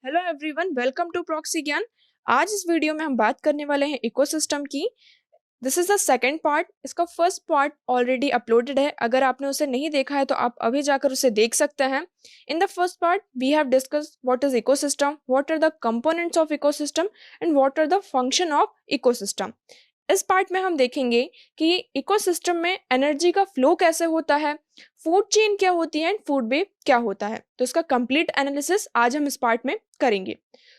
Hello everyone, welcome to proxy Gyan. आज इस video में हम बात करने वाले हैं इकोसिस्टम की। This is the second part. इसका फर्स्ट पार्ट ऑलरेडी अपलोडेड है। अगर आपने उसे नहीं देखा है तो आप अभी जाकर उसे देख सकते हैं। In the first part we have discussed what is ecosystem, what are the components of ecosystem and what are the function of ecosystem. इस पार्ट में हम देखेंगे कि इकोसिस्टम में एनर्जी का फ्लो कैसे होता है, फूड चेन क्या होती है एंड फूड वेब क्या होता है। तो इसका कंप्लीट एनालिसिस आज हम इस पार्ट में करेंगे।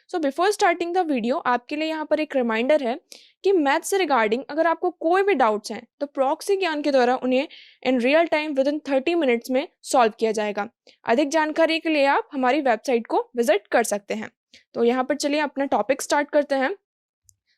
So before starting the video आपके लिए यहाँ पर एक रिमाइंडर है कि मैथ से रिगार्डिंग अगर आपको कोई भी डाउट्स हैं तो प्रॉक्सी ज्ञान के द्वारा उन्हें in real time with in 30 minutes में सॉल्व किया जाएगा। अधिक जानकारी के लिए आप हमारी वेबसाइट को विजिट कर सकते हैं। तो यहाँ पर चलिए अपना टॉपिक स्टार्ट करते हैं।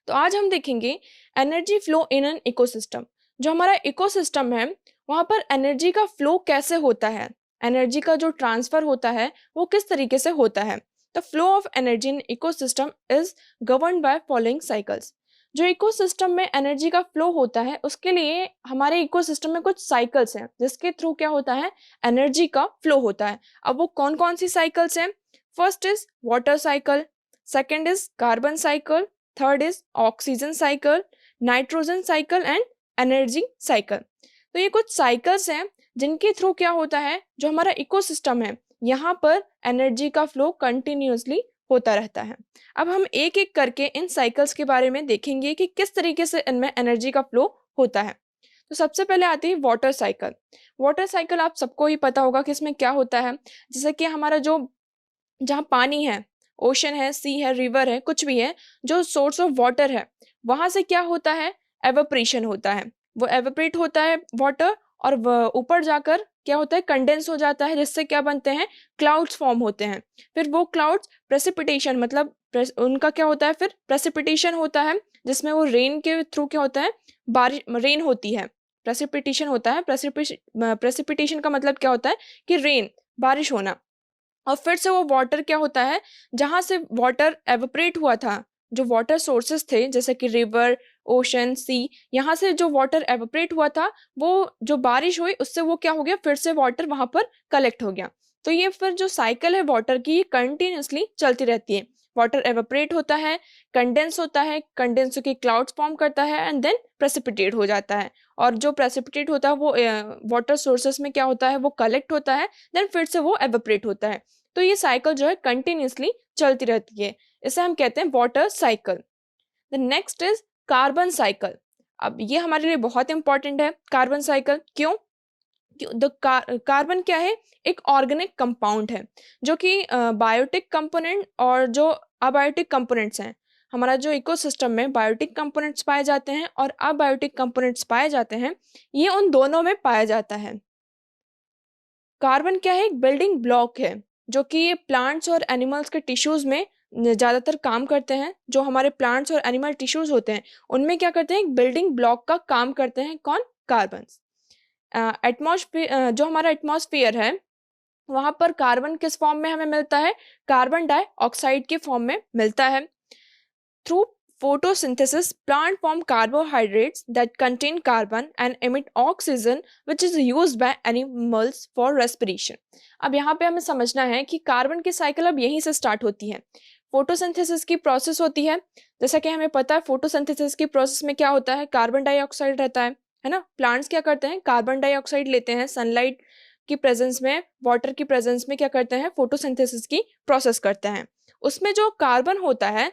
तो आज हम देखेंगे energy flow in an ecosystem. जो हमारा इकोसिस्टम है वहाँ पर एनर्जी का फ्लो कैसे होता है, एनर्जी का जो ट्रांसफर होता है वो किस तरीके से होता है। The flow of energy in ecosystem is govern by following cycles. जो इकोसिस्टम में एनर्जी का फ्लो होता है उसके लिए हमारे इकोसिस्टम में कुछ साइकिल्स हैं जिसके थ्रू क्या होता है, एनर्जी का फ्लो होता है। अब वो कौन कौन सी साइकिल्स हैं? First is water cycle, second is carbon cycle, third is oxygen cycle, nitrogen cycle and energy cycle. तो ये कुछ साइकिल्स हैं जिनके थ्रू क्या होता है, जो हमारा इकोसिस्टम है यहाँ पर एनर्जी का फ्लो कंटिन्यूअसली होता रहता है। अब हम एक एक करके इन साइकिल्स के बारे में देखेंगे कि किस तरीके से इनमें एनर्जी का फ्लो होता है। तो सबसे पहले आती है वाटर साइकिल। वाटर साइकिल आप सबको ही पता होगा कि इसमें क्या होता है। जैसे कि हमारा जो जहाँ पानी है, ओशन है, सी है, रिवर है, कुछ भी है, जो सोर्स ऑफ वाटर है वहां से क्या होता है, एवेपरेशन होता है। वो एवेपरेट होता है वाटर और ऊपर जाकर क्या होता है, कंडेंस हो जाता है, जिससे क्या बनते हैं, क्लाउड्स फॉर्म होते हैं। फिर वो क्लाउड्स प्रेसिपिटेशन मतलब उनका क्या होता है, फिर प्रेसिपिटेशन होता है जिसमें वो रेन के थ्रू क्या होता है, बारिश रेन होती है। प्रेसिपिटेशन होता है, प्रेसिपिटेशन का मतलब क्या होता है कि रेन, बारिश होना। और फिर से वो वाटर क्या होता है, जहाँ से वाटर एवोपरेट हुआ था, जो वाटर सोर्सेस थे जैसे कि रिवर, ओशन, सी, यहाँ से जो वाटर एवोपरेट हुआ था वो जो बारिश हुई उससे वो क्या हो गया, फिर से वाटर वहां पर कलेक्ट हो गया। तो ये फिर जो साइकिल है वाटर की, ये कंटिन्यूसली चलती रहती है। वाटर एवोपरेट होता है, कंडेंस होता है, कंडेंस होकर क्लाउड्स फॉर्म करता है एंड देन प्रेसिपिटेट हो जाता है। और जो प्रेसिपिटेट होता है वो वाटर सोर्सेस में क्या होता है, वो कलेक्ट होता है, देन फिर से वो एवोपरेट होता है। तो ये साइकिल जो है कंटिन्यूसली चलती रहती है। इसे हम कहते हैं water cycle. The next is carbon cycle. अब ये हमारे लिए बहुत इंपॉर्टेंट है कार्बन साइकिल। क्यों? द कार्बन क्या है, एक ऑर्गेनिक कंपाउंड है जो कि बायोटिक कंपोनेंट और जो अबायोटिक कंपोनेंट्स हैं। हमारा जो इकोसिस्टम में बायोटिक कंपोनेंट्स पाए जाते हैं और अबायोटिक कंपोनेंट्स पाए जाते हैं, ये उन दोनों में पाया जाता है। कार्बन क्या है, एक बिल्डिंग ब्लॉक है जो कि ये प्लांट्स और एनिमल्स के टिश्यूज में ज़्यादातर काम करते हैं। जो हमारे प्लांट्स और एनिमल टिश्यूज होते हैं उनमें क्या करते हैं, एक बिल्डिंग ब्लॉक का काम करते हैं। कौन? कार्बन। एटमॉस्फेयर, जो हमारा एटमॉस्फेयर है वहां पर कार्बन किस फॉर्म में हमें मिलता है, कार्बन डाइऑक्साइड के फॉर्म में मिलता है। Through photosynthesis, plant form carbohydrates that contain carbon and emit oxygen, which is used by animals for respiration. अब यहाँ पे हमें समझना है कि कार्बन की साइकिल अब यहीं से स्टार्ट होती है। फोटोसिंथेसिस की प्रोसेस होती है। जैसा कि हमें पता है फोटोसिंथेसिस की प्रोसेस में क्या होता है, कार्बन डाइऑक्साइड रहता है ना। प्लांट्स क्या करते हैं, कार्बन डाइऑक्साइड लेते हैं, सनलाइट की प्रेजेंस में, वाटर की प्रेजेंस में क्या करते हैं, फोटोसिंथेसिस की प्रोसेस करते हैं। उसमें जो कार्बन होता है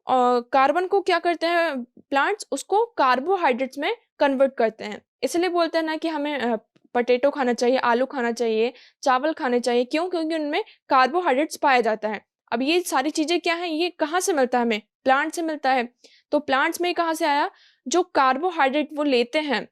और कार्बन को क्या करते हैं प्लांट्स, उसको कार्बोहाइड्रेट्स में कन्वर्ट करते हैं। इसलिए बोलते हैं ना कि हमें पटेटो खाना चाहिए, आलू खाना चाहिए, चावल खाने चाहिए। क्यों? क्योंकि उनमें कार्बोहाइड्रेट्स पाया जाता है। अब ये सारी चीजें क्या है, ये कहाँ से मिलता है हमें, प्लांट से मिलता है। तो प्लांट्स में कहाँ से आया, जो कार्बोहाइड्रेट वो लेते हैं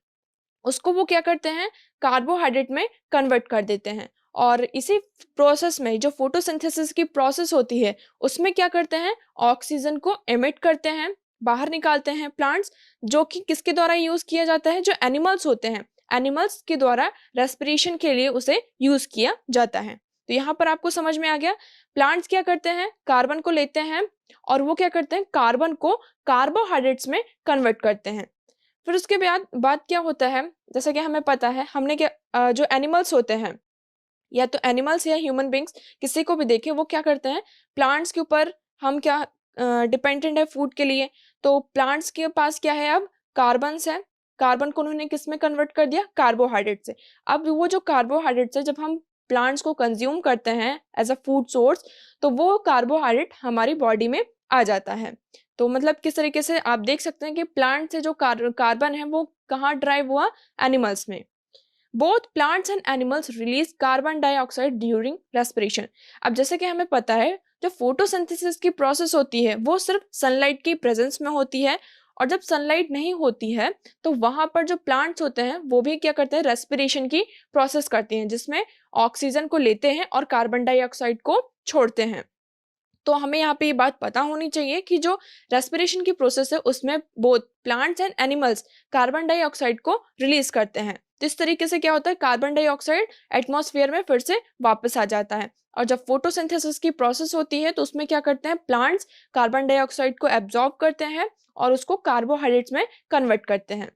उसको वो क्या करते हैं, कार्बोहाइड्रेट में कन्वर्ट कर देते हैं। और इसी प्रोसेस में जो फोटोसिंथेसिस की प्रोसेस होती है उसमें क्या करते हैं, ऑक्सीजन को एमिट करते हैं, बाहर निकालते हैं प्लांट्स, जो कि किसके द्वारा यूज किया जाता है, जो एनिमल्स होते हैं, एनिमल्स के द्वारा रेस्पिरेशन के लिए उसे यूज किया जाता है। तो यहाँ पर आपको समझ में आ गया, प्लांट्स क्या करते हैं, कार्बन को लेते हैं और वो क्या करते हैं, कार्बन को कार्बोहाइड्रेट्स में कन्वर्ट करते हैं। फिर उसके बाद क्या होता है, जैसा कि हमें पता है, हमने क्या जो एनिमल्स होते हैं या तो एनिमल्स या ह्यूमन बींग्स, किसी को भी देखें, वो क्या करते हैं, प्लांट्स के ऊपर हम क्या डिपेंडेंट है फूड के लिए। तो प्लांट्स के पास क्या है, अब कार्बन्स है, कार्बन को उन्होंने किस में कन्वर्ट कर दिया, कार्बोहाइड्रेट से। अब वो जो कार्बोहाइड्रेट है, जब हम प्लांट्स को कंज्यूम करते हैं एज अ फूड सोर्स, तो वो कार्बोहाइड्रेट हमारी बॉडी में आ जाता है। तो मतलब किस तरीके से आप देख सकते हैं कि प्लांट से जो कार्बन है वो कहाँ ड्राइव हुआ, एनिमल्स में। Both plants and animals release carbon dioxide during respiration. अब जैसे कि हमें पता है, जो फोटोसिंथेसिस की प्रोसेस होती है वो सिर्फ सनलाइट की प्रेजेंस में होती है, और जब सनलाइट नहीं होती है तो वहां पर जो प्लांट्स होते हैं वो भी क्या करते हैं, रेस्पिरेशन की प्रोसेस करती हैं, जिसमें ऑक्सीजन को लेते हैं और कार्बन डाइऑक्साइड को छोड़ते हैं। तो हमें यहाँ पे ये बात पता होनी चाहिए कि जो रेस्पिरेशन की प्रोसेस है उसमें both plants and animals carbon dioxide को रिलीज करते हैं। तो इस तरीके से क्या होता है, कार्बन डाइऑक्साइड एटमॉस्फेयर में फिर से वापस आ जाता है। और जब फोटोसिंथेसिस की प्रोसेस होती है तो उसमें क्या करते हैं, प्लांट्स कार्बन डाइऑक्साइड को एब्जॉर्ब करते हैं और उसको कार्बोहाइड्रेट्स में कन्वर्ट करते हैं।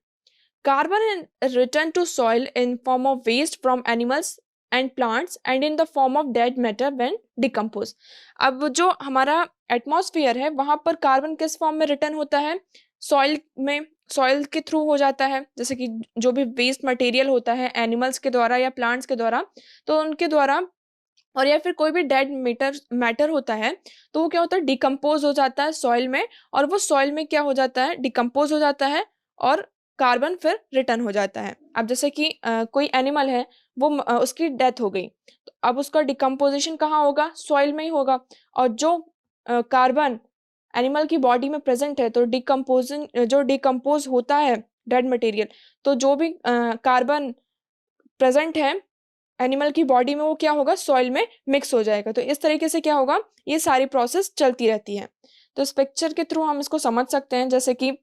Carbon return to soil in form of waste from animals and plants and in the form of dead matter when decompose. अब जो हमारा एटमॉस्फेयर है वहां पर कार्बन किस फॉर्म में रिटर्न होता है, सॉइल में, सॉइल के थ्रू हो जाता है। जैसे कि जो भी वेस्ट मटेरियल होता है एनिमल्स के द्वारा या प्लांट्स के द्वारा, तो उनके द्वारा, और या फिर कोई भी डेड मैटर होता है तो वो क्या होता है, डिकम्पोज हो जाता है सॉइल में, और वो सॉइल में क्या हो जाता है, डिकम्पोज हो जाता है और कार्बन फिर रिटर्न हो जाता है। अब जैसे कि कोई एनिमल है, वो उसकी डेथ हो गई, तो अब उसका डिकम्पोजिशन कहाँ होगा, सॉइल में ही होगा। और जो कार्बन एनिमल की बॉडी में प्रेजेंट है, तो जो डिकम्पोज होता है डेड मटेरियल, तो जो भी कार्बन प्रेजेंट है एनिमल की बॉडी में वो क्या होगा, सॉइल में मिक्स हो जाएगा। तो इस तरीके से क्या होगा, ये सारी प्रोसेस चलती रहती है। तो इस पिक्चर के थ्रू हम इसको समझ सकते हैं, जैसे कि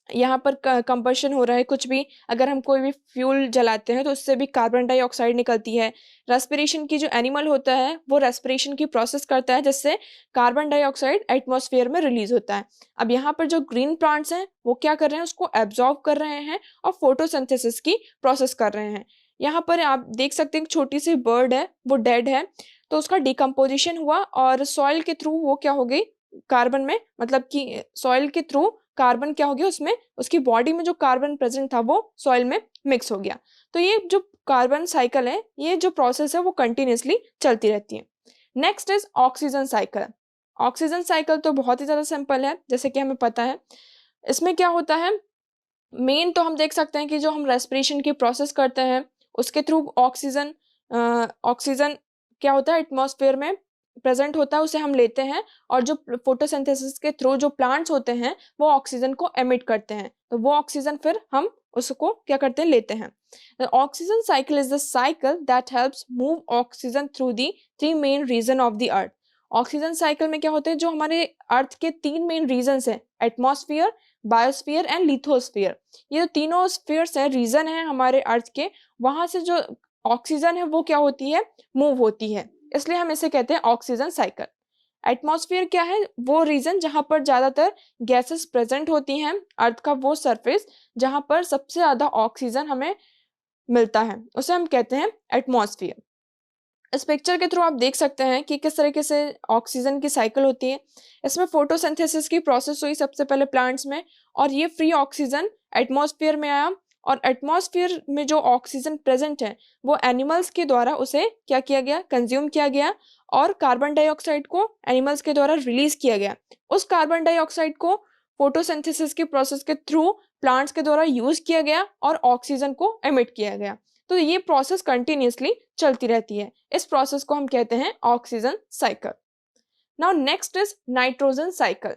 यहाँ पर कंबशन हो रहा है कुछ भी, अगर हम कोई भी फ्यूल जलाते हैं तो उससे भी कार्बन डाइऑक्साइड निकलती है। रेस्पिरेशन की जो एनिमल होता है वो रेस्पिरेशन की प्रोसेस करता है, जिससे कार्बन डाइऑक्साइड एटमॉस्फेयर में रिलीज होता है। अब यहाँ पर जो ग्रीन प्लांट्स हैं वो क्या कर रहे हैं, उसको एब्जॉर्ब कर रहे हैं और फोटोसिंथेसिस की प्रोसेस कर रहे हैं। यहाँ पर आप देख सकते हैं छोटी सी बर्ड है, वो डेड है, तो उसका डिकम्पोजिशन हुआ और सॉइल के थ्रू वो क्या हो गई, कार्बन में, मतलब कि सॉइल के थ्रू कार्बन क्या हो गया, उसमें उसकी बॉडी में जो कार्बन प्रेजेंट था वो सॉइल में मिक्स हो गया। तो ये जो कार्बन साइकिल है, ये जो प्रोसेस है वो कंटिन्यूसली चलती रहती है। Next is oxygen cycle. Oxygen cycle तो बहुत ही ज्यादा सिंपल है, जैसे कि हमें पता है। इसमें क्या होता है, मेन तो हम देख सकते हैं कि जो हम रेस्पिरेशन की प्रोसेस करते हैं उसके थ्रू ऑक्सीजन ऑक्सीजन क्या होता है, एटमॉस्फेयर में प्रेजेंट होता है, उसे हम लेते हैं, और जो फोटोसिंथेसिस के थ्रू जो प्लांट्स होते हैं वो ऑक्सीजन को एमिट करते हैं, तो वो ऑक्सीजन फिर हम उसको क्या करते हैं, लेते हैं। The oxygen cycle is the cycle that helps move oxygen through the three main region of the earth. Oxygen cycle में क्या होते हैं, जो हमारे अर्थ के तीन मेन रीजन्स हैं, एटमॉस्फेयर, बायोस्फीयर एंड लिथोस्फीयर। ये जो तीनों स्फीयर्स हैं, रीजन है हमारे अर्थ के, वहां से जो ऑक्सीजन है वो क्या होती है, मूव होती है, इसलिए हम इसे कहते हैं ऑक्सीजन साइकिल। एटमॉस्फेयर क्या है, वो रीजन जहां पर ज्यादातर गैसेस प्रेजेंट होती हैं, अर्थ का वो सरफेस जहां पर सबसे ज्यादा ऑक्सीजन हमें मिलता है, उसे हम कहते हैं एटमॉस्फेयर। इस पिक्चर के थ्रू आप देख सकते हैं कि किस तरीके से ऑक्सीजन की साइकिल होती है। इसमें फोटोसिंथेसिस की प्रोसेस हुई सबसे पहले प्लांट्स में, और ये फ्री ऑक्सीजन एटमॉस्फेयर में आया, और एटमॉस्फेयर में जो ऑक्सीजन प्रेजेंट है वो एनिमल्स के द्वारा उसे क्या किया गया, कंज्यूम किया गया, और कार्बन डाइऑक्साइड को एनिमल्स के द्वारा रिलीज किया गया। उस कार्बन डाइऑक्साइड को फोटोसिंथेसिस की प्रोसेस के थ्रू प्लांट्स के द्वारा यूज किया गया और ऑक्सीजन को एमिट किया गया। तो ये प्रोसेस कंटिन्यूसली चलती रहती है, इस प्रोसेस को हम कहते हैं oxygen cycle. Now next is nitrogen cycle.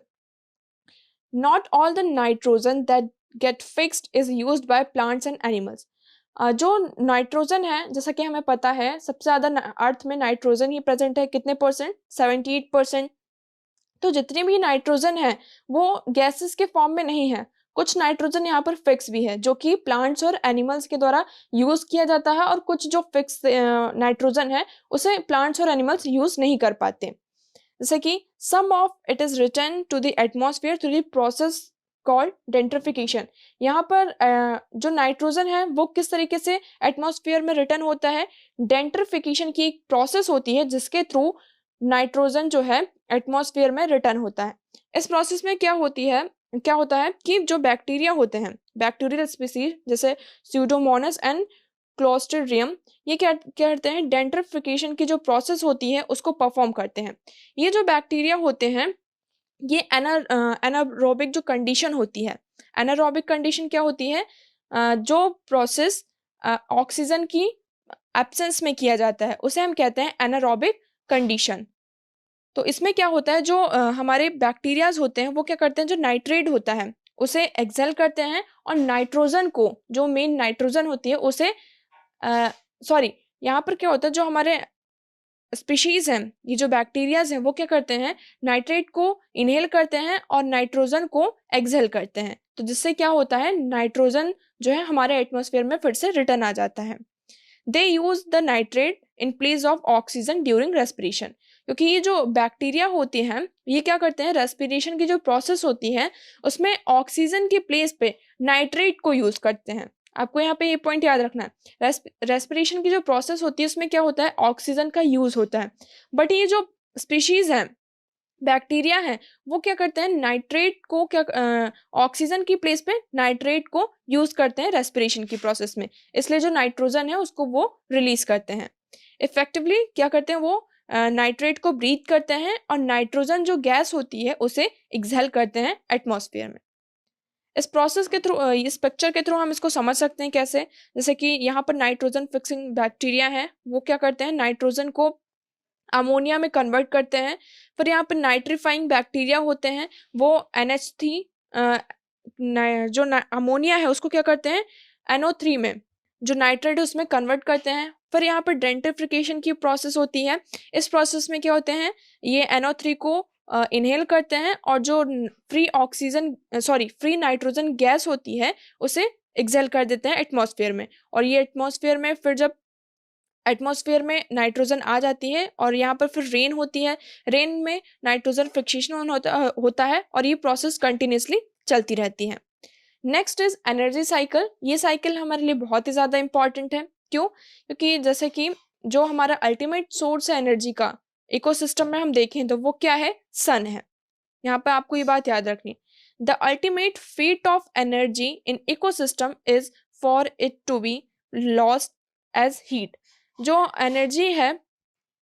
Not all the nitrogen that get fixed is used by plants and animals. जो नाइट्रोजन है, जैसा कि हमें पता है सबसे ज्यादा अर्थ में नाइट्रोजन ही प्रेजेंट है, कितने परसेंट, 78%। तो जितनी भी नाइट्रोजन है वो गैसेस के फॉर्म में नहीं है, कुछ नाइट्रोजन यहाँ पर फिक्स भी है जो कि प्लांट्स और एनिमल्स के द्वारा यूज किया जाता है, और कुछ जो फिक्स नाइट्रोजन है उसे प्लांट्स और एनिमल्स यूज नहीं कर पाते। जैसे कि some of it is return to the atmosphere through the process called denitrification. यहाँ पर जो नाइट्रोजन है वो किस तरीके से एटमॉस्फेयर में रिटर्न होता है, डेंट्रिफिकेशन की एक प्रोसेस होती है जिसके थ्रू नाइट्रोजन जो है एटमॉस्फेयर में रिटर्न होता है। इस प्रोसेस में क्या होता है कि जो बैक्टीरिया होते हैं, बैक्टीरियल स्पीसीज जैसे स्यूडोमोनास एंड क्लोस्ट्रीडियम, ये क्या करते हैं, डेंट्रिफिकेशन की जो प्रोसेस होती है उसको परफॉर्म करते हैं। ये जो बैक्टीरिया होते हैं ये एनारोबिक जो कंडीशन होती है, एनारोबिक कंडीशन क्या होती है, जो प्रोसेस ऑक्सीजन की एब्सेंस में किया जाता है उसे हम कहते हैं एनारोबिक कंडीशन। तो इसमें क्या होता है, जो हमारे बैक्टीरियाज होते हैं वो क्या करते हैं, जो नाइट्रेट होता है उसे एक्सेल करते हैं और नाइट्रोजन को, जो मेन नाइट्रोजन होती है उसे सॉरी यहाँ पर क्या होता है, जो हमारे स्पीशीज हैं, ये जो बैक्टीरियाज हैं वो क्या करते हैं, नाइट्रेट को इनहेल करते हैं और नाइट्रोजन को एक्सहेल करते हैं। तो जिससे क्या होता है, नाइट्रोजन जो है हमारे एटमॉस्फेयर में फिर से रिटर्न आ जाता है। They use the nitrate in place of oxygen during respiration, क्योंकि ये जो बैक्टीरिया होती हैं ये क्या करते हैं, रेस्पिरेशन की जो प्रोसेस होती है उसमें ऑक्सीजन के प्लेस पे नाइट्रेट को यूज करते हैं। आपको यहाँ पे ये पॉइंट याद रखना है, रेस्पिरेशन की जो प्रोसेस होती है उसमें क्या होता है, ऑक्सीजन का यूज होता है। बट ये जो स्पीशीज है, बैक्टीरिया है, वो क्या करते हैं, नाइट्रेट को क्या ऑक्सीजन की प्लेस पे नाइट्रेट को यूज करते हैं रेस्पिरेशन की प्रोसेस में, इसलिए जो नाइट्रोजन है उसको वो रिलीज करते हैं। इफेक्टिवली क्या करते हैं, वो नाइट्रेट को ब्रीथ करते हैं और नाइट्रोजन जो गैस होती है उसे एक्सहेल करते हैं एटमॉस्फेयर में। इस प्रोसेस के थ्रू, इस पिक्चर के थ्रू हम इसको समझ सकते हैं कैसे, जैसे कि यहाँ पर नाइट्रोजन फिक्सिंग बैक्टीरिया है, वो क्या करते हैं, नाइट्रोजन को अमोनिया में कन्वर्ट करते हैं। फिर यहाँ पर नाइट्रीफाइंग बैक्टीरिया होते हैं, वो NH3 जो अमोनिया है उसको क्या करते हैं, NO3 में जो नाइट्रेट है उसमें कन्वर्ट करते हैं। फिर यहाँ पर डेंट्रिफिकेशन की प्रोसेस होती है, इस प्रोसेस में क्या होते हैं, ये NO3 को इनहेल करते हैं और जो फ्री नाइट्रोजन गैस होती है उसे एक्सहेल कर देते हैं एटमॉस्फेयर में। और ये एटमॉस्फेयर में फिर जब एटमॉस्फेयर में नाइट्रोजन आ जाती है और यहाँ पर फिर रेन होती है, रेन में नाइट्रोजन फिक्सेशन होता है और ये प्रोसेस कंटिन्यूसली चलती रहती है। Next is energy cycle. ये साइकिल हमारे लिए बहुत ही ज़्यादा इंपॉर्टेंट है। क्यों? क्योंकि जैसे कि जो हमारा अल्टीमेट सोर्स है एनर्जी का इकोसिस्टम में हम देखें तो वो क्या है, सन है। यहाँ पे आपको ये बात याद रखनी, the ultimate feet of energy in ecosystem is for it to be lost as heat. जो एनर्जी है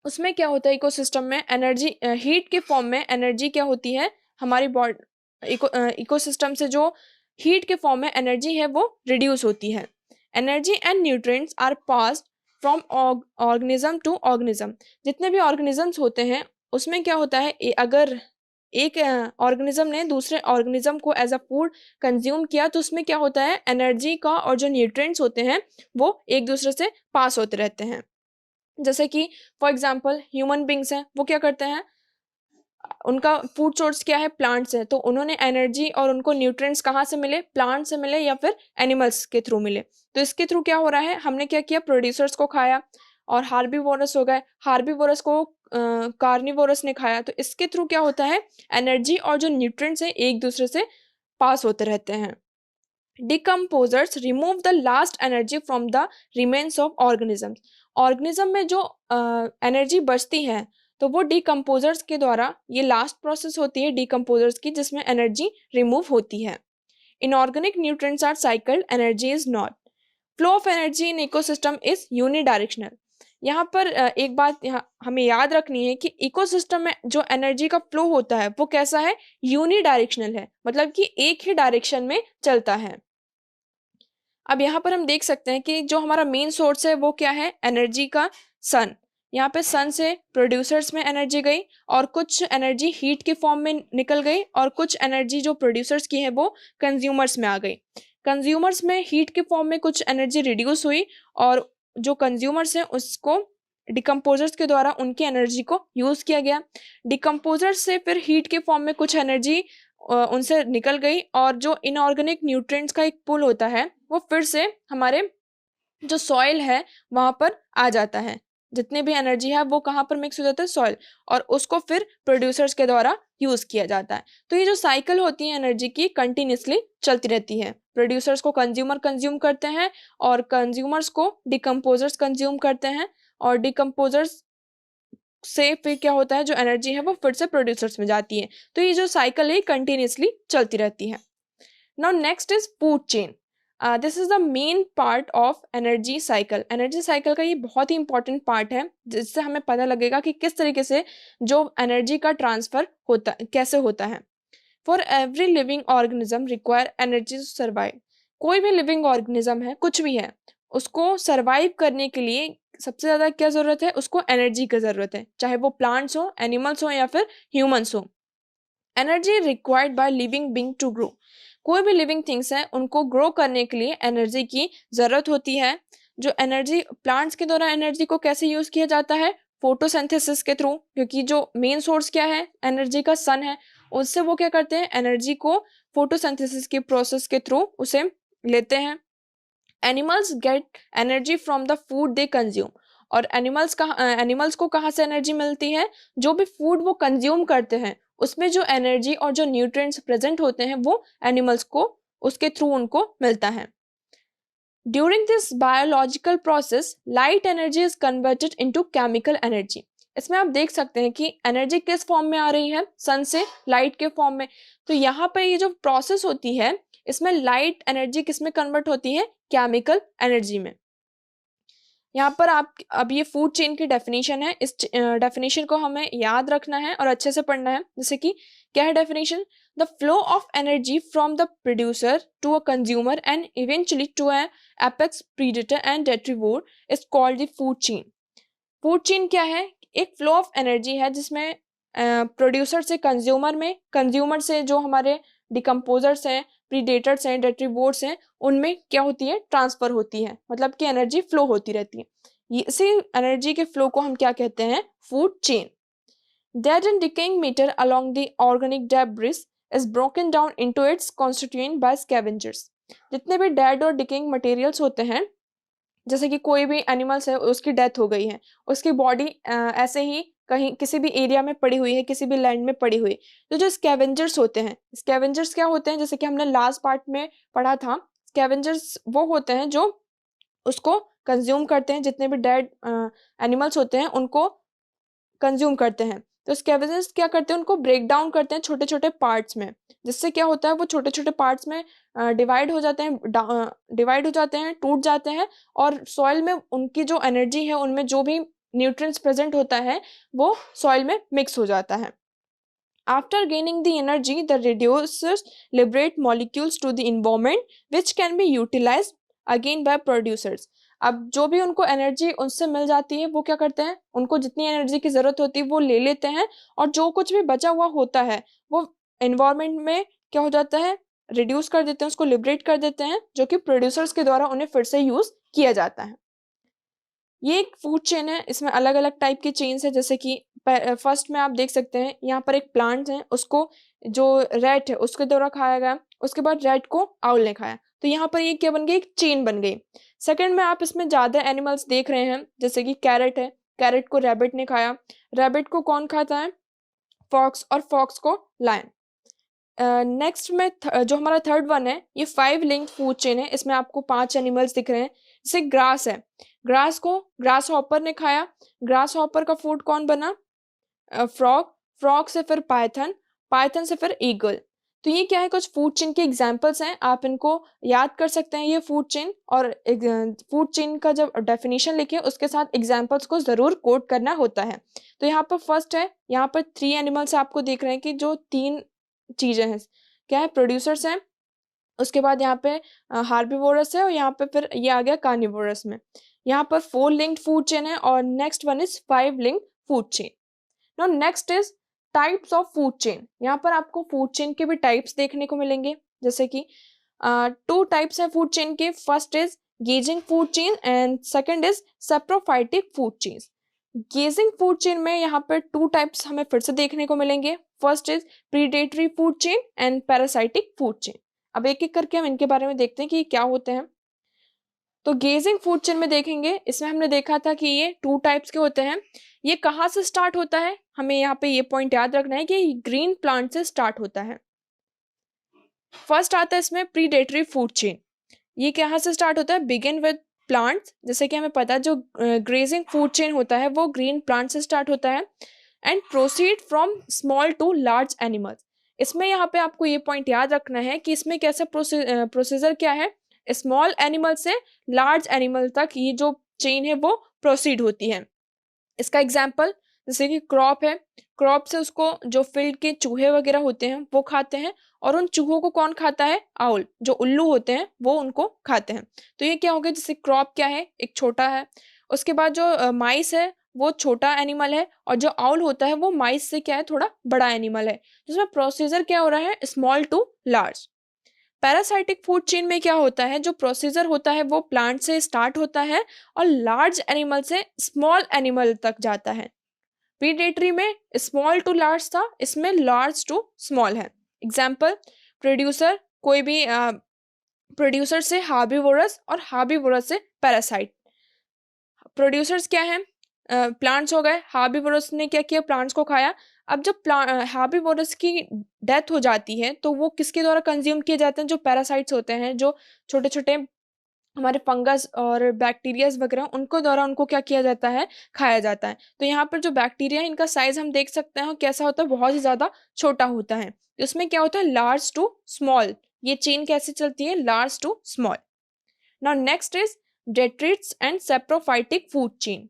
उसमें क्या होता है, इकोसिस्टम में एनर्जी हीट के फॉर्म में एनर्जी क्या होती है, हमारी बॉडी इकोसिस्टम से जो हीट के फॉर्म में एनर्जी है वो रिड्यूस होती है। Energy and nutrients are passed from organism to organism. जितने भी ऑर्गेनिजम्स होते हैं उसमें क्या होता है, अगर एक ऑर्गेनिज्म ने दूसरे ऑर्गेनिज्म को एज अ फूड कंज्यूम किया तो उसमें क्या होता है, एनर्जी का और जो न्यूट्रिएंट्स होते हैं वो एक दूसरे से पास होते रहते हैं। जैसे कि फॉर एग्जांपल ह्यूमन बींग्स हैं, वो क्या करते हैं, उनका फूड सोर्स क्या है, प्लांट्स है, तो उन्होंने एनर्जी और उनको न्यूट्रिएंट्स कहाँ से मिले, प्लांट से मिले या फिर एनिमल्स के थ्रू मिले। तो इसके थ्रू क्या हो रहा है, हमने क्या किया, प्रोड्यूसर्स को खाया और हार्बीवोरस हो गए, हार्बीवोरस को कार्निवोरस ने खाया। तो इसके थ्रू क्या होता है, एनर्जी और जो न्यूट्रिएंट्स है एक दूसरे से पास होते रहते हैं। Decomposers remove the last energy from the remains of organisms. Organism में जो एनर्जी बचती है तो वो डिकम्पोजर्स के द्वारा, ये लास्ट प्रोसेस होती है डिकम्पोजर्स की जिसमें एनर्जी रिमूव होती है। Inorganic nutrients are cycled, energy is not. Flow of energy in ecosystem is unidirectional. यहाँ पर एक बात यहाँ हमें याद रखनी है कि इकोसिस्टम में जो एनर्जी का फ्लो होता है वो कैसा है, यूनिडायरेक्शनल है, मतलब कि एक ही डायरेक्शन में चलता है। अब यहाँ पर हम देख सकते हैं कि जो हमारा मेन सोर्स है वो क्या है, एनर्जी का सन। यहाँ पे सन से प्रोड्यूसर्स में एनर्जी गई और कुछ एनर्जी हीट के फॉर्म में निकल गई और कुछ एनर्जी जो प्रोड्यूसर्स की है वो कंज्यूमर्स में आ गई। कंज्यूमर्स में हीट के फॉर्म में कुछ एनर्जी रिड्यूस हुई और जो कंज्यूमर्स हैं उसको डिकम्पोजर्स के द्वारा उनकी एनर्जी को यूज़ किया गया। डिकम्पोजर्स से फिर हीट के फॉर्म में कुछ एनर्जी उनसे निकल गई और जो इनऑर्गेनिक न्यूट्रिएंट्स का एक पूल होता है वो फिर से हमारे जो सॉइल है वहाँ पर आ जाता है। जितने भी एनर्जी है वो कहाँ पर मिक्स हो जाता है, सॉइल, और उसको फिर प्रोड्यूसर्स के द्वारा यूज किया जाता है। तो ये जो साइकिल होती है एनर्जी की कंटिन्यूसली चलती रहती है। प्रोड्यूसर्स को कंज्यूमर कंज्यूम करते हैं और कंज्यूमर्स को डिकम्पोजर्स कंज्यूम करते हैं और डिकम्पोजर्स से फिर क्या होता है, जो एनर्जी है वो फिर से प्रोड्यूसर्स में जाती है। तो ये जो साइकिल है कंटिन्यूसली चलती रहती है। Now next is food chain. This is the main part of energy cycle. Energy cycle का ये बहुत ही इंपॉर्टेंट पार्ट है, जिससे हमें पता लगेगा कि किस तरीके से जो एनर्जी का ट्रांसफर होता कैसे होता है। For every living organism require energy to survive. कोई भी लिविंग ऑर्गेनिज्म है, कुछ भी है, उसको सर्वाइव करने के लिए सबसे ज़्यादा क्या ज़रूरत है, उसको एनर्जी की ज़रूरत है, चाहे वो प्लांट्स हो, एनिमल्स हो या फिर ह्यूमंस हो। Energy required by living being to grow. कोई भी लिविंग थिंग्स है उनको ग्रो करने के लिए एनर्जी की ज़रूरत होती है। जो एनर्जी प्लांट्स के द्वारा एनर्जी को कैसे यूज़ किया जाता है, फोटोसिंथेसिस के थ्रू, क्योंकि जो मेन सोर्स क्या है एनर्जी का, सन है। उससे वो क्या करते हैं, एनर्जी को फोटोसिंथेसिस के प्रोसेस के थ्रू उसे लेते हैं। Animals get energy from the food they consume. और एनिमल्स को कहाँ से एनर्जी मिलती है, जो भी फूड वो कंज्यूम करते हैं उसमें जो एनर्जी और जो न्यूट्रिएंट्स प्रेजेंट होते हैं वो एनिमल्स को उसके थ्रू उनको मिलता है। During this biological process light energy is converted into chemical energy. इसमें आप देख सकते हैं कि एनर्जी किस फॉर्म में आ रही है, सन से लाइट के फॉर्म में। तो यहाँ पर ये जो प्रोसेस होती है इसमें लाइट एनर्जी किस में कन्वर्ट होती है, केमिकल एनर्जी में। यहाँ पर आप अब ये फूड चेन की डेफिनेशन है, इस डेफिनेशन को हमें याद रखना है और अच्छे से पढ़ना है। जैसे कि क्या है definition, the flow of energy from the producer to a consumer and eventually to a apex predator and detritivore is called the food chain. Food chain क्या है, एक फ्लो ऑफ एनर्जी है जिसमें प्रोड्यूसर से कंज्यूमर में, consumer से जो हमारे डिकम्पोजर्स हैं, प्रीडेटर्स हैं, डेट्रीवोर्स हैं, उनमें क्या होती है, ट्रांसफर होती है, मतलब कि एनर्जी फ्लो होती रहती है। इसी एनर्जी के फ्लो को हम क्या कहते हैं, food chain. Dead and decaying matter along the organic debris is broken down into its constituent by scavengers. जितने भी डेड और डिकेइंग मटेरियल्स होते हैं, जैसे कि कोई भी एनिमल्स है उसकी डेथ हो गई है, उसकी बॉडी ऐसे ही कहीं किसी भी एरिया में पड़ी हुई है, किसी भी लैंड में पड़ी हुई, तो जो स्कैवेंजर्स होते हैं, स्कैवेंजर्स क्या होते हैं, जैसे कि हमने लास्ट पार्ट में पढ़ा था, स्कैवेंजर्स वो होते हैं जो उसको कंज्यूम करते हैं, जितने भी डेड एनिमल्स होते हैं उनको कंज्यूम करते हैं। तो स्कैवेंजर्स क्या करते हैं, उनको ब्रेक डाउन करते हैं छोटे छोटे पार्ट्स में, जिससे क्या होता है वो छोटे छोटे पार्ट्स में डिवाइड हो जाते हैं, टूट जाते हैं, और सॉइल में उनकी जो एनर्जी है, उनमें जो भी न्यूट्रिएंट्स प्रेजेंट होता है वो सॉइल में मिक्स हो जाता है। After gaining the energy the reducers liberate molecules to the environment which can be utilized again by producers। अब जो भी उनको एनर्जी उनसे मिल जाती है वो क्या करते हैं, उनको जितनी एनर्जी की ज़रूरत होती है वो ले लेते हैं, और जो कुछ भी बचा हुआ होता है वो एनवायरनमेंट में क्या हो जाता है, रिड्यूस कर देते हैं, उसको लिबरेट कर देते हैं, जो कि प्रोड्यूसर्स के द्वारा उन्हें फिर से यूज़ किया जाता है। ये एक फूड चेन है, इसमें अलग अलग टाइप की चेन्स है। जैसे कि फर्स्ट में आप देख सकते हैं यहाँ पर एक प्लांट है, उसको जो रैट है उसके द्वारा खाया गया, उसके बाद रैट को आउल ने खाया, तो यहाँ पर ये क्या बन गई, एक चेन बन गई। सेकंड में आप इसमें ज़्यादा एनिमल्स देख रहे हैं, जैसे कि कैरेट है, कैरेट को रैबिट ने खाया, रैबिट को कौन खाता है, फॉक्स, और फॉक्स को लायन। नेक्स्ट में जो हमारा थर्ड वन है, ये 5 लिंक्ड फूड चेन है, इसमें आपको 5 एनिमल्स दिख रहे हैं। जैसे ग्रास है, ग्रास को ग्रास हॉपर ने खाया, ग्रास हॉपर का फूड कौन बना, फ्रॉग, फ्रॉग से फिर पाइथन, पाइथन से फिर ईगल। तो ये क्या है, कुछ फूड चेन के एग्जाम्पल्स हैं, आप इनको याद कर सकते हैं ये फूड चेन, और फूड चेन का जब डेफिनेशन लिखे उसके साथ एग्जाम्पल्स को ज़रूर कोट करना होता है। तो यहाँ पर फर्स्ट है, यहाँ पर 3 एनिमल्स आपको देख रहे हैं कि जो 3 चीज़ें हैं, क्या है, प्रोड्यूसर्स हैं, उसके बाद यहाँ पे हार्बिवोरस है, और यहाँ पे फिर ये आ गया कार्निवोरस में। यहाँ पर 4 लिंक्ड फूड चेन है, और next one is 5 linked food chain. Now next is types of food chain. यहाँ पर आपको फूड चेन के भी टाइप्स देखने को मिलेंगे, जैसे कि 2 टाइप्स है फूड चेन के। First is grazing food chain and second is saprophytic food chain. Grazing food chain में यहाँ पर 2 टाइप्स हमें फिर से देखने को मिलेंगे। First is predatory food chain and parasitic food chain. अब एक एक करके हम इनके बारे में देखते हैं कि क्या होते हैं। तो गेजिंग फूड चेन में देखेंगे, इसमें हमने देखा था कि ये 2 टाइप्स के होते हैं। ये कहाँ से स्टार्ट होता है, हमें यहाँ पे ये पॉइंट याद रखना है कि ग्रीन प्लांट से स्टार्ट होता है। फर्स्ट आता है इसमें प्रीडेटरी फूड चेन। ये कहाँ से स्टार्ट होता है? बिगिन विद प्लांट्स, जैसे कि हमें पता है जो ग्रेजिंग फूड चेन होता है वो ग्रीन प्लांट से स्टार्ट होता है, and proceed from small to large animals. इसमें यहाँ पे आपको ये पॉइंट याद रखना है कि इसमें कैसा प्रोसीजर क्या है, स्मॉल एनिमल से लार्ज एनिमल तक ये जो चेन है वो प्रोसीड होती है। इसका एग्जाम्पल जैसे कि क्रॉप है, क्रॉप से उसको जो फील्ड के चूहे वगैरह होते हैं वो खाते हैं, और उन चूहों को कौन खाता है? आउल, जो उल्लू होते हैं वो उनको खाते हैं। तो ये क्या हो गया, जैसे क्रॉप क्या है, एक छोटा है, उसके बाद जो माइस है वो छोटा एनिमल है, और जो आउल होता है वो माइस से क्या है, थोड़ा बड़ा एनिमल है। जिसमें प्रोसीजर क्या हो रहा है, small to large. Parasitic food chain में क्या होता है, जो प्रोसीजर होता है वो प्लांट से स्टार्ट होता है और लार्ज एनिमल से स्मॉल एनिमल तक जाता है। प्रीडेटरी में स्मॉल टू लार्ज था, इसमें लार्ज टू स्मॉल है। एग्जाम्पल, प्रोड्यूसर, कोई भी प्रोड्यूसर से हार्बीवोरस और हार्बीवोरस से पैरासाइट। प्रोड्यूसर्स क्या है, प्लांट्स हो गए, हार्बीवोरस ने क्या किया, प्लांट्स को खाया। अब जब हार्बीवोरस की डेथ हो जाती है तो वो किसके द्वारा कंज्यूम किए जाते हैं, जो पैरासाइट्स होते हैं, जो छोटे छोटे हमारे फंगस और बैक्टीरियाज वगैरह, उनको द्वारा उनको क्या किया जाता है, खाया जाता है। तो यहाँ पर जो बैक्टीरिया है इनका साइज हम देख सकते हैं कैसा होता है, बहुत ही ज्यादा छोटा होता है। इसमें क्या होता है, लार्ज टू स्मॉल, ये चेन कैसे चलती है, large to small. Now next is detritus and saprophytic food chain.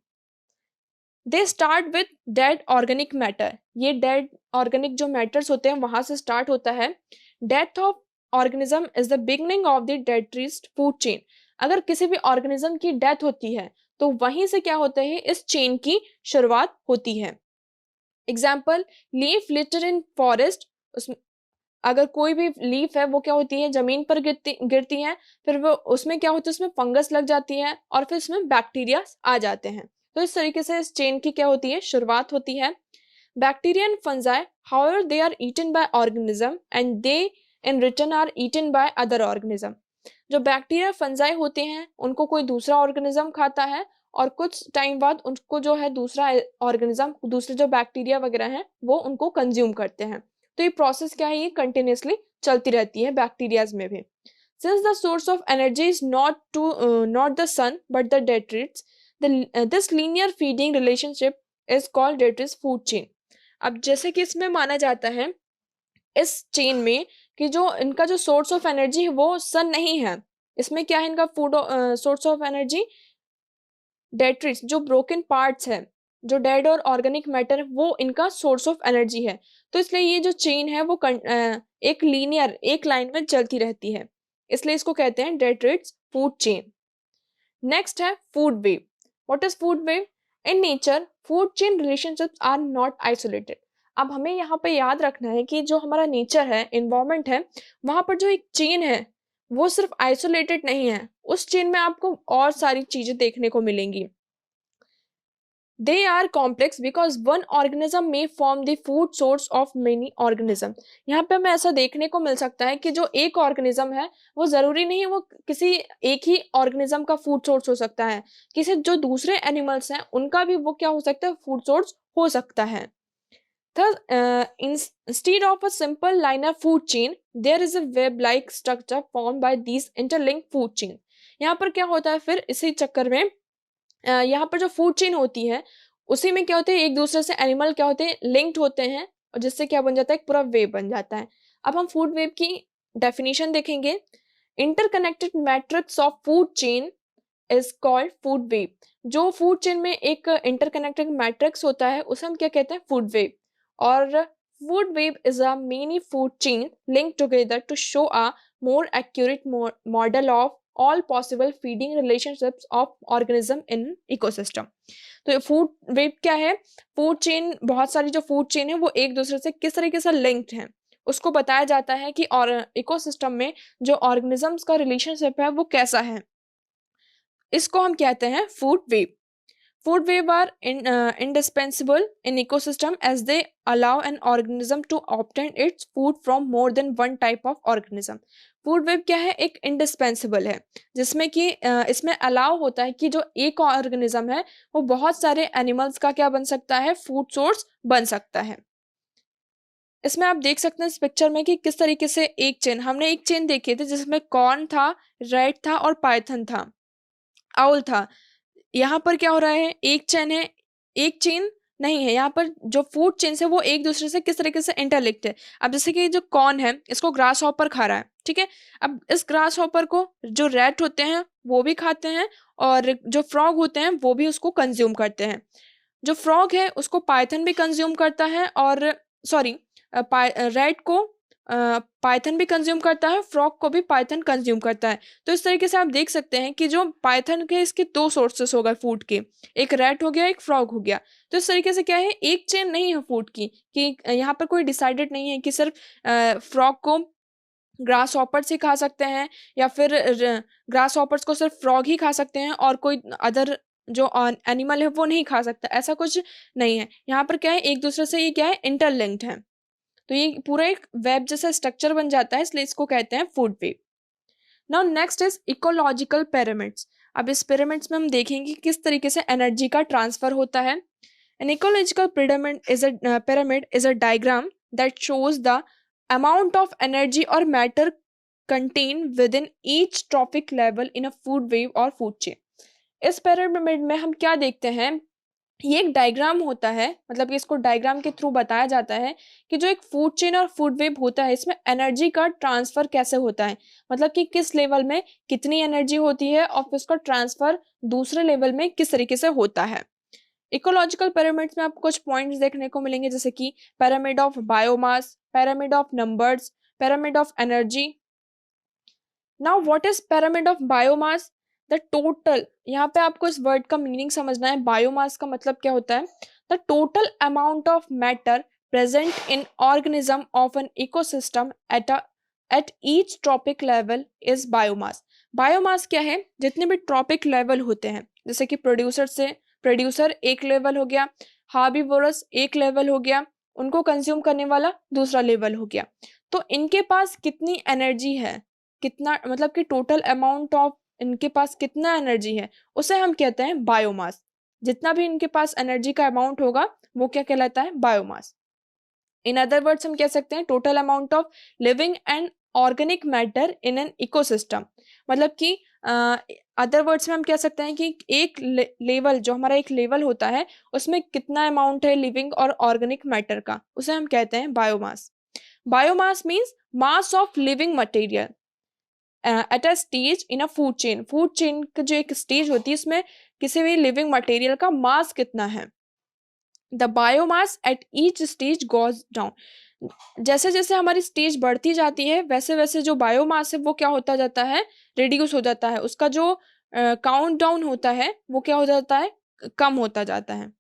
They start with dead organic matter. ये डेड ऑर्गेनिक जो मैटर्स होते हैं वहां से स्टार्ट होता है। Death of organism is the beginning of the detritus food chain. अगर किसी भी ऑर्गेनिज्म की डेथ होती है तो वहीं से क्या होता है, इस चेन की शुरुआत होती है। एग्जाम्पल, लीफ लिटर इन फॉरेस्ट। उसमें अगर कोई भी लीफ है वो क्या होती है, जमीन पर गिरती है, फिर वो उसमें क्या होता है, उसमें फंगस लग जाती है और फिर उसमें बैक्टीरिया आ जाते हैं। तो इस तरीके से इस चेन की क्या होती है, शुरुआत होती है। Bacteria and fungi, however they are eaten by organism and they in return are eaten by other organism. जो बैक्टीरिया फंजाई होते हैं उनको कोई दूसरा ऑर्गेनिज्म खाता है, और कुछ टाइम बाद उनको जो है दूसरा ऑर्गेनिज्म, दूसरे जो बैक्टीरिया वगैरह हैं वो उनको कंज्यूम करते हैं। तो ये प्रोसेस क्या है, ये कंटिन्यूसली चलती रहती है बैक्टीरियाज में भी। Since the source of energy is not the sun but the detritus, this linear feeding relationship is called detritus food chain. अब जैसे कि इसमें माना जाता है इस चेन में कि जो इनका जो सोर्स ऑफ एनर्जी है वो सन नहीं है। इसमें क्या है, इनका फूड सोर्स ऑफ एनर्जी डेट्रिट्स, जो ब्रोकन पार्ट्स है, जो डेड और ऑर्गेनिक मैटर है, वो इनका सोर्स ऑफ एनर्जी है। तो इसलिए ये जो चेन है वो एक लीनियर, एक लाइन में चलती रहती है, इसलिए इसको कहते हैं डेट्रिट्स फूड चेन। नेक्स्ट है food web. What is food web? In nature food chain relationships are not isolated. अब हमें यहाँ पे याद रखना है कि जो हमारा नेचर है, इन्वायरमेंट है, वहां पर जो एक चेन है वो सिर्फ आइसोलेटेड नहीं है, उस चेन में आपको और सारी चीजें देखने को मिलेंगी। They are complex because one organism may form the food source of many organism। यहाँ पे हमें ऐसा देखने को मिल सकता है कि जो एक ऑर्गेनिज्म है वो जरूरी नहीं वो किसी एक ही ऑर्गेनिज्म का फूड सोर्स हो सकता है, किसी जो दूसरे एनिमल्स हैं उनका भी वो क्या हो सकता है, फूड सोर्स हो सकता है। Thus, instead of a simple linear food chain, there is a web-like structure formed by these interlinked food chain। यहाँ पर क्या होता है, फिर इसी चक्कर में यहाँ पर जो फूड चेन होती है उसी में क्या होते हैं, एक दूसरे से एनिमल क्या होते हैं, लिंक्ड होते हैं, और जिससे क्या बन जाता है, एक पूरा वेव बन जाता है। अब हम फूड वेव की डेफिनेशन देखेंगे। Interconnected matrix of food chain is called food web. जो फूड चेन में एक इंटरकनेक्टेड मैट्रिक्स होता है उसे हम क्या कहते हैं, फूड वेव। और food web is a many food chain link together to show a more accurate model of all possible feeding relationships of organism in ecosystem। तो फूड वेब क्या है, फूड चेन, बहुत सारी जो फूड चेन है वो एक दूसरे से किस तरीके से लिंक्ड है उसको बताया जाता है कि और इकोसिस्टम में जो ऑर्गेनिजम्स का रिलेशनशिप है वो कैसा है, इसको हम कहते हैं food web. Food web are indispensable in ecosystem as they allow an organism to obtain its food from more than one type of organism. Food web क्या है, एक इंडिस्पेंसिबल है जिसमें कि इसमें अलाउ होता है कि जो एक ऑर्गेनिज्म है वो बहुत सारे एनिमल्स का क्या बन सकता है, फूड सोर्स बन सकता है। इसमें आप देख सकते हैं इस पिक्चर में कि किस तरीके से एक चेन, हमने एक चेन देखी थी जिसमें कॉर्न था, रैट था और पाइथन था, आउल था। यहाँ पर क्या हो रहा है, एक चेन है, एक चेन नहीं है। यहाँ पर जो फूड चेन है वो एक दूसरे से किस तरीके से इंटरलिंक्ड है। अब जैसे कि जो कॉर्न है इसको ग्रास हॉपर खा रहा है, ठीक है। अब इस ग्रास हॉपर को जो रैट होते हैं वो भी खाते हैं और जो फ्रॉग होते हैं वो भी उसको कंज्यूम करते हैं। जो फ्रॉग है उसको पाइथन भी कंज्यूम करता है, और सॉरी, रैट को पाइथन भी कंज्यूम करता है, फ्रॉग को भी पाइथन कंज्यूम करता है। तो इस तरीके से आप देख सकते हैं कि जो पाइथन के इसके दो सोर्सेस हो गए फूड के, एक रैट हो गया, एक फ्रॉग हो गया। तो इस तरीके से क्या है, एक चेन नहीं है फूड की, कि यहाँ पर कोई डिसाइडेड नहीं है कि सिर्फ फ्रॉग को ग्रास हॉपर से खा सकते हैं या फिर ग्रास हॉपर्स को सिर्फ फ्रॉग ही खा सकते हैं और कोई अदर जो एनिमल है वो नहीं खा सकता, ऐसा कुछ नहीं है। यहाँ पर क्या है, एक दूसरे से ये क्या है, इंटरलिंक्ड है। तो ये पूरा एक वेब जैसा स्ट्रक्चर बन जाता है, इसलिए इसको कहते हैं food web. Now next is ecological pyramids. अब इस पिरामिड्स में हम देखेंगे किस तरीके से एनर्जी का ट्रांसफर होता है। An ecological pyramid is a diagram that shows the amount of energy or matter contained within each trophic level in a food web or food chain. इस पिरामिड में हम क्या देखते हैं, ये एक डायग्राम होता है, मतलब कि इसको डायग्राम के थ्रू बताया जाता है कि जो एक फूड चेन और फूड वेब होता है इसमें एनर्जी का ट्रांसफर कैसे होता है, मतलब कि किस लेवल में कितनी एनर्जी होती है और फिर उसका ट्रांसफर दूसरे लेवल में किस तरीके से होता है। इकोलॉजिकल पिरामिड्स में आपको कुछ पॉइंट्स देखने को मिलेंगे, जैसे कि pyramid of biomass, pyramid of numbers, pyramid of energy. Now what is pyramid of biomass? The total, यहाँ पे आपको इस वर्ड का मीनिंग समझना है। बायोमास का मतलब क्या होता है, the total amount of matter present in organism of an ecosystem at each trophic level is biomass. Biomass क्या है, जितने भी ट्रॉपिक लेवल होते हैं, जैसे कि प्रोड्यूसर एक लेवल हो गया, हार्बीवोरस एक लेवल हो गया, उनको कंज्यूम करने वाला दूसरा लेवल हो गया। तो इनके पास कितनी एनर्जी है, कितना मतलब कि टोटल अमाउंट ऑफ इनके पास कितना एनर्जी है, उसे हम कहते हैं बायोमास। जितना भी इनके पास एनर्जी का अमाउंट होगा वो क्या कहलाता है, बायोमास। इन अदर वर्ड्स हम कह सकते हैं total amount of living and organic matter in an ecosystem. मतलब कि अदर वर्ड्स में हम कह सकते हैं कि एक लेवल, जो हमारा एक लेवल होता है उसमें कितना अमाउंट है लिविंग और ऑर्गेनिक मैटर का, उसे हम कहते हैं biomass. Biomass means mass of living material at a stage in a food chain. Food chain की जो एक स्टेज होती है उसमें किसी भी लिविंग मटेरियल का मास कितना है। The biomass at each stage goes down. जैसे जैसे हमारी स्टेज बढ़ती जाती है वैसे वैसे जो बायोमास है वो क्या होता जाता है, रिड्यूस हो जाता है। उसका जो काउंट डाउन होता है वो क्या हो जाता है, कम होता जाता है।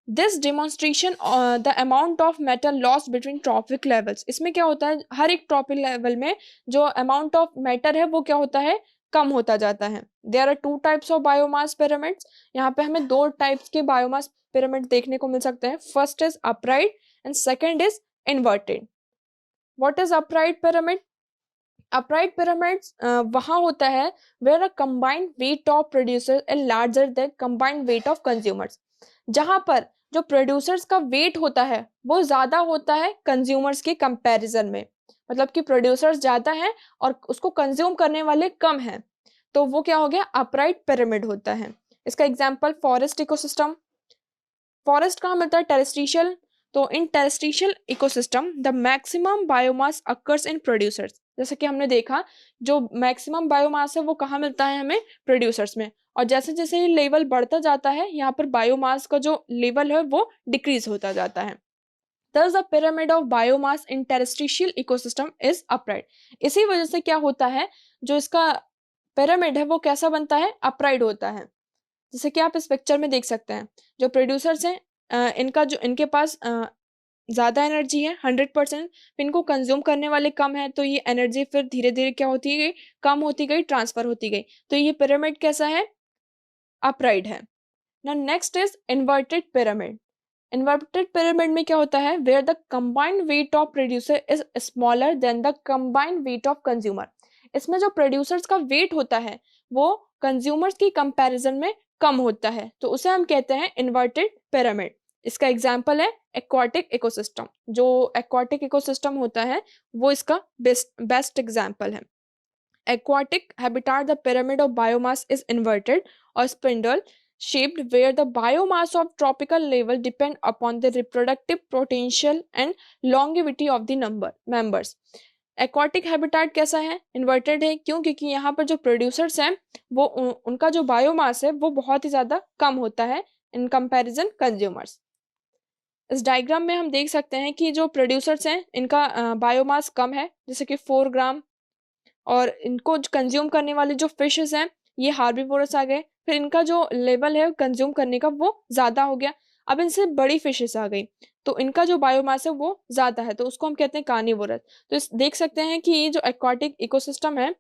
This demonstration the amount of metal loss between trophic levels. इसमें क्या होता है, हर एक ट्रॉपिक लेवल में जो अमाउंट ऑफ मैटर है वो क्या होता है, कम होता जाता है। There are two types of biomass pyramids. यहाँ पे हमें दो टाइप्स के बायोमास पिरामिड देखने को मिल सकते हैं। First is upright and second is inverted. What is upright pyramid? Upright pyramids वहाँ होता है where a combined weight of producer is larger than combined weight of consumers. जहां पर जो प्रोड्यूसर्स का वेट होता है वो ज्यादा होता है कंज्यूमर्स के कंपैरिजन में, मतलब कि प्रोड्यूसर्स ज्यादा हैं और उसको कंज्यूम करने वाले कम हैं, तो वो क्या हो गया, अपराइट पिरामिड होता है। इसका एग्जांपल फॉरेस्ट इकोसिस्टम। फॉरेस्ट कहाँ मिलता है, टेरेस्ट्रिशियल। तो in terrestrial ecosystem the maximum biomass occurs in producers. जैसे कि हमने देखा जो मैक्सिमम बायोमास है वो कहाँ मिलता है, हमें प्रोड्यूसर्स में। और जैसे जैसे ये लेवल बढ़ता जाता है यहाँ पर बायोमास का जो लेवल है वो डिक्रीज होता जाता है। Thus the pyramid of biomass in terrestrial ecosystem is upright. इसी वजह से क्या होता है, जो इसका पिरामिड है वो कैसा बनता है, अपराइट होता है। जैसे कि आप इस पिक्चर में देख सकते हैं जो प्रोड्यूसर्स हैं इनका जो इनके पास ज़्यादा एनर्जी है 100%, इनको कंज्यूम करने वाले कम है, तो ये एनर्जी फिर धीरे धीरे क्या होती गई, कम होती गई, ट्रांसफर होती गई। तो ये पिरामिड कैसा है, अपराइट है। Now next is inverted pyramid. Inverted pyramid में क्या होता है, where the combined weight of producer is smaller than the combined weight of consumer. इसमें जो प्रोड्यूसर्स का वेट होता है वो कंज्यूमर्स की कंपैरिजन में कम होता है, तो उसे हम कहते हैं इन्वर्टेड पिरामिड। इसका एग्जाम्पल है एक्वाटिक इकोसिस्टम। जो एक्वाटिक इकोसिस्टम होता है वो इसका बेस्ट एग्जाम्पल है। Aquatic habitat, the pyramid of biomass is inverted or spindle shaped, where the biomass of tropical level depend upon the reproductive potential and longevity of the members. Aquatic habitat कैसा है, inverted है। क्यों? क्योंकि यहाँ पर जो producers हैं वो उनका जो बायोमास है वो बहुत ही ज़्यादा कम होता है इन कंपैरिजन कंज्यूमर्स। इस डायग्राम में हम देख सकते हैं कि जो प्रोड्यूसर्स हैं इनका बायोमास कम है, जैसे कि 4 ग्राम, और इनको कंज्यूम करने वाले जो फिशेस हैं ये हार्बीवोरस आ गए। फिर इनका जो लेवल है कंज्यूम करने का वो ज़्यादा हो गया। अब इनसे बड़ी फिशेस आ गई तो इनका जो बायोमास है वो ज़्यादा है, तो उसको हम कहते हैं कार्निवोरस। तो इस देख सकते हैं कि ये जो एक्वाटिक इकोसिस्टम है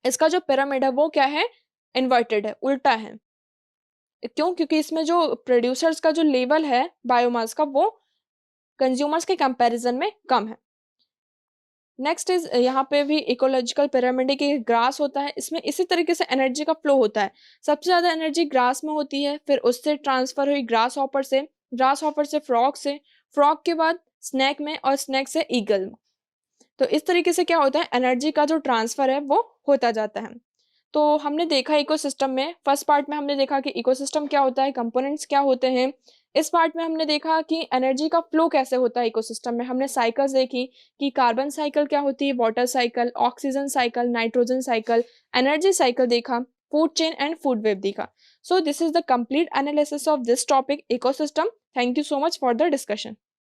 इसका जो पिरामिड है वो क्या है, इन्वर्टेड है, उल्टा है। क्यों? क्योंकि इसमें जो प्रोड्यूसर्स का जो लेवल है बायोमास का वो कंज्यूमर्स के कंपैरिजन में कम है। नेक्स्ट इज यहाँ पे भी इकोलॉजिकल पिरामिड की ग्रास होता है। इसमें इसी तरीके से एनर्जी का फ्लो होता है। सबसे ज़्यादा एनर्जी ग्रास में होती है, फिर उससे ट्रांसफर हुई ग्रास हॉपर से, ग्रास हॉपर से फ्रॉग के बाद स्नैक में, और स्नैक से ईगल। तो इस तरीके से क्या होता है, एनर्जी का जो ट्रांसफर है वो होता जाता है। तो हमने देखा इकोसिस्टम में, फर्स्ट पार्ट में हमने देखा कि इकोसिस्टम क्या होता है, कंपोनेंट्स क्या होते हैं। इस पार्ट में हमने देखा कि एनर्जी का फ्लो कैसे होता है इकोसिस्टम में। हमने साइकिल्स देखी कि कार्बन साइकिल क्या होती है, water cycle, oxygen cycle, nitrogen cycle, energy cycle देखा, food chain and food web देखा। So this is the complete analysis of this topic ecosystem. Thank you so much for the discussion.